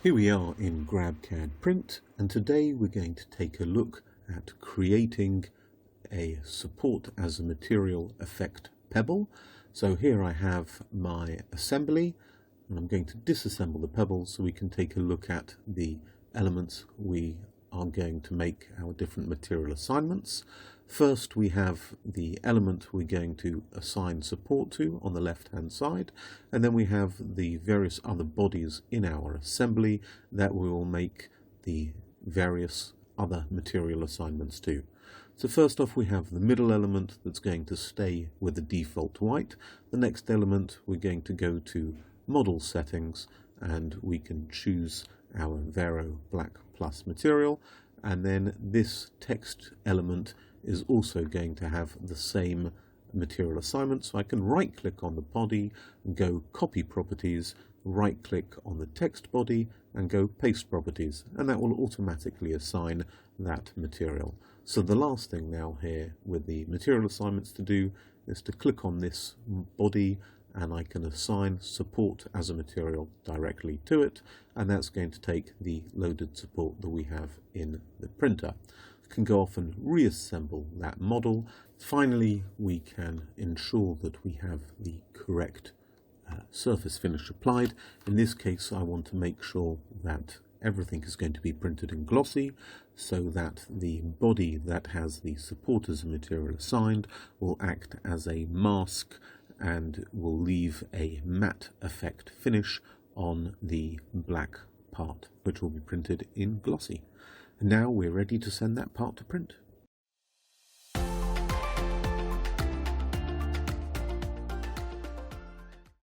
Here we are in GrabCAD Print, and today we're going to take a look at creating a support as a material effect pebble. So here I have my assembly, and I'm going to disassemble the pebble so we can take a look at the elements we are going to make our different material assignments. First, we have the element we're going to assign support to on the left hand side, and then we have the various other bodies in our assembly that we will make the various other material assignments to. So first off, we have the middle element that's going to stay with the default white. The next element, we're going to go to model settings, and we can choose our VeroBlack plus material, and then this text element is also going to have the same material assignment. So I can right click on the body and go copy properties, right click on the text body and go paste properties, and that will automatically assign that material. So the last thing now here with the material assignments to do is to click on this body, and I can assign support as a material directly to it, and that's going to take the loaded support that we have in the printer. We can go off and reassemble that model. Finally, we can ensure that we have the correct surface finish applied. In this case, I want to make sure that everything is going to be printed in glossy, so that the body that has the support as a material assigned will act as a mask and will leave a matte effect finish on the black part, which will be printed in glossy. And now we're ready to send that part to print.